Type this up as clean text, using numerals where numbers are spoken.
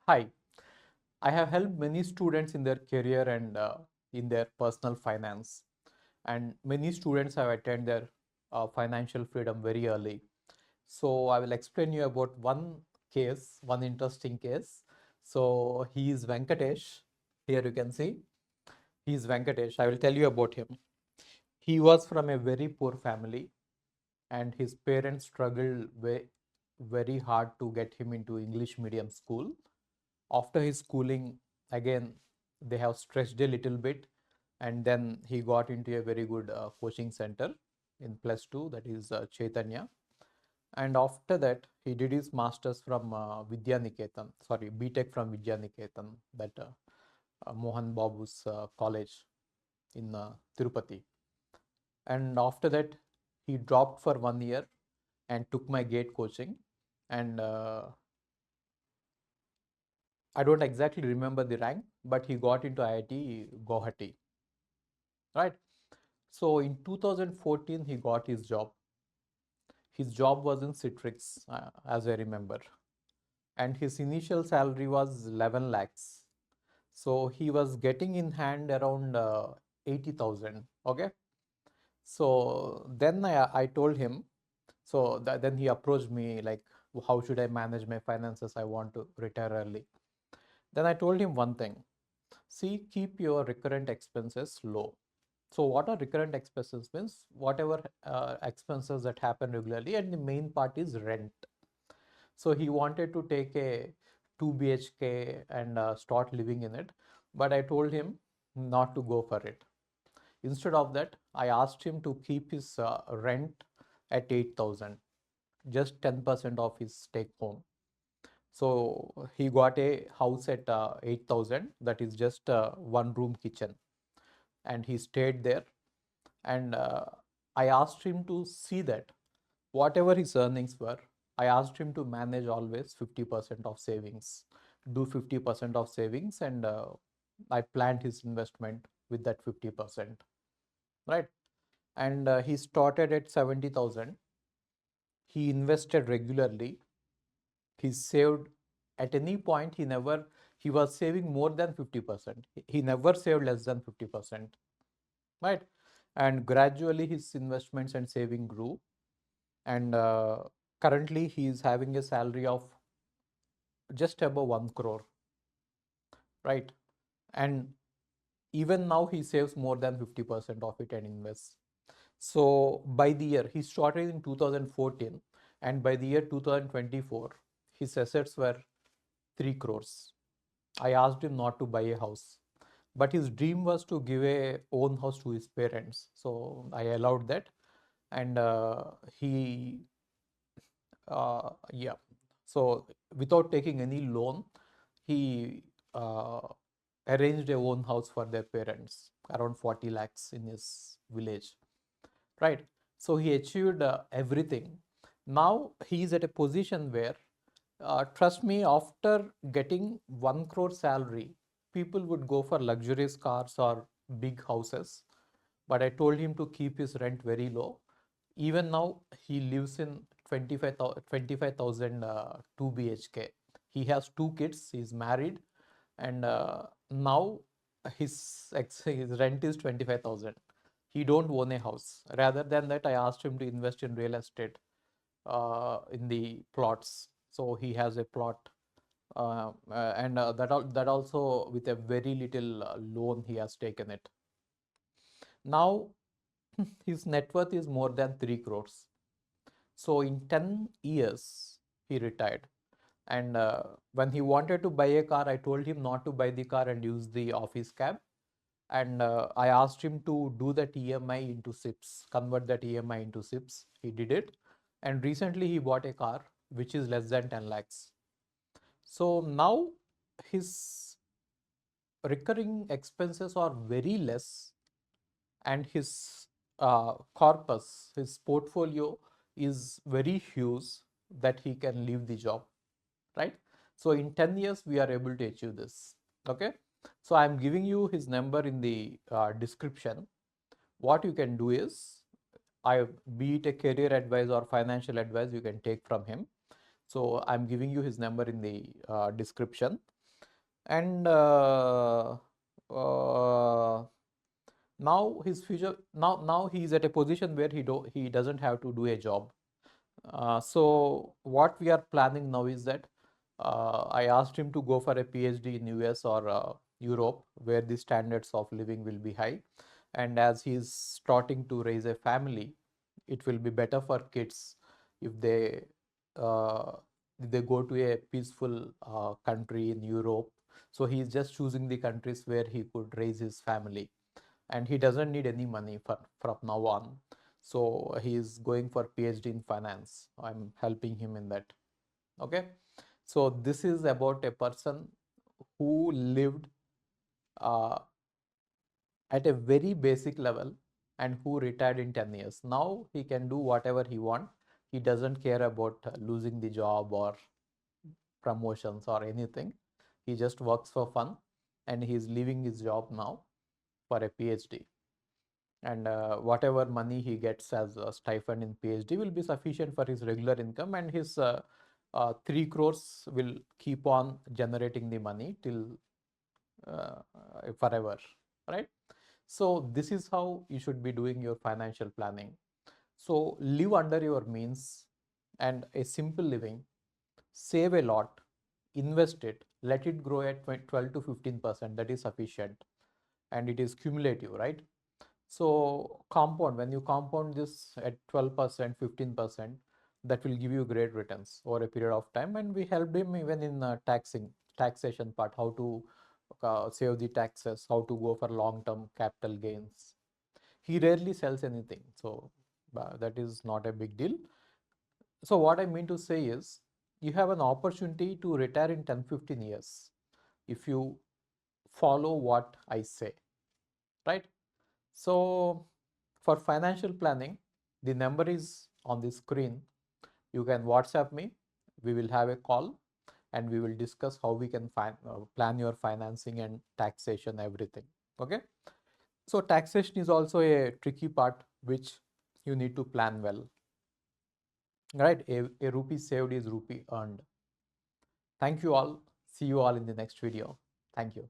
Hi, I have helped many students in their career and in their personal finance. And many students have attained their financial freedom very early. So I will explain you about one case, one interesting case. So he is Venkatesh. Here you can see he is Venkatesh. I will tell you about him. He was from a very poor family, and his parents struggled very hard to get him into English medium school. After his schooling, again, they have stretched a little bit, and then he got into a very good coaching center in plus two, that is Chaitanya. And after that, he did his masters from Vidya Niketan, sorry, BTech from Vidya Niketan, that Mohan Babu's college in Tirupati. And after that, he dropped for 1 year and took my gate coaching. And I don't exactly remember the rank, but he got into IIT Guwahati, right? So in 2014, he got his job. His job was in Citrix, as I remember, and his initial salary was 11 lakhs. So he was getting in hand around 80,000. Okay. So then I told him, so then he approached me like, how should I manage my finances? I want to retire early. Then I told him one thing. See, keep your recurrent expenses low. So what are recurrent expenses means? Whatever expenses that happen regularly, and the main part is rent. So he wanted to take a 2 BHK and start living in it, but I told him not to go for it. Instead of that, I asked him to keep his rent at 8,000, just 10% of his take home. So he got a house at 8,000, that is just one room kitchen, and he stayed there. And I asked him to see that whatever his earnings were, I asked him to manage always 50% of savings, do 50% of savings, and I planned his investment with that 50%, right? And he started at 70,000. He invested regularly. He saved at any point, he was saving more than 50%. He never saved less than 50%, right? And gradually his investments and saving grew. And currently he is having a salary of just above 1 crore, right? And even now he saves more than 50% of it and invests. So by the year, he started in 2014, and by the year 2024, his assets were 3 crores. I asked him not to buy a house, but his dream was to give a own house to his parents. So I allowed that, and yeah. So without taking any loan, he uh, arranged a own house for their parents, around 40 lakhs in his village, right? So he achieved everything. Now he is at a position where, trust me, after getting 1 crore salary, people would go for luxurious cars or big houses. But I told him to keep his rent very low. Even now, he lives in 25,000 2 BHK. He has two kids, he's married, and now his rent is 25,000. He don't own a house. Rather than that, I asked him to invest in real estate, in the plots. So he has a plot, and that also with a very little loan he has taken it. Now his net worth is more than 3 crores. So in 10 years, he retired. And when he wanted to buy a car, I told him not to buy the car and use the office cab. And I asked him to do that EMI into SIPs, convert that EMI into SIPs. He did it. And recently he bought a car which is less than 10 lakhs. So now his recurring expenses are very less, and his corpus, his portfolio is very huge, that he can leave the job, right? So in 10 years, we are able to achieve this. Okay. So I'm giving you his number in the description. What you can do is, be it a career advice or financial advice, you can take from him. So I'm giving you his number in the description. And uh, now his future, now he is at a position where he doesn't have to do a job. So what we are planning now is that I asked him to go for a PhD in US or Europe, where the standards of living will be high. And as he's starting to raise a family, it will be better for kids if uh, they go to a peaceful country in Europe. So he's just choosing the countries where he could raise his family, and he doesn't need any money from now on. So he is going for PhD in finance. I'm helping him in that. Okay. So this is about a person who lived uh, at a very basic level and who retired in 10 years. Now he can do whatever he wants. He doesn't care about losing the job or promotions or anything. He just works for fun, and he's leaving his job now for a PhD. And whatever money he gets as a stipend in PhD will be sufficient for his regular income, and his 3 crores will keep on generating the money till forever, right? So this is how you should be doing your financial planning. So live under your means, and a simple living, save a lot, invest it, let it grow at 12 to 15%. That is sufficient, and it is cumulative, right? So compound, when you compound this at 12%, 15%, that will give you great returns over a period of time. And we helped him even in taxation part, how to save the taxes, how to go for long-term capital gains. He rarely sells anything, so that is not a big deal. So what I mean to say is, you have an opportunity to retire in 10, 15 years if you follow what I say, right? So for financial planning, the number is on the screen. You can WhatsApp me. We will have a call and we will discuss how we can plan your financing and taxation, everything. Okay. So taxation is also a tricky part which you need to plan well. Right? A rupee saved is rupee earned. Thank you all. See you all in the next video. Thank you.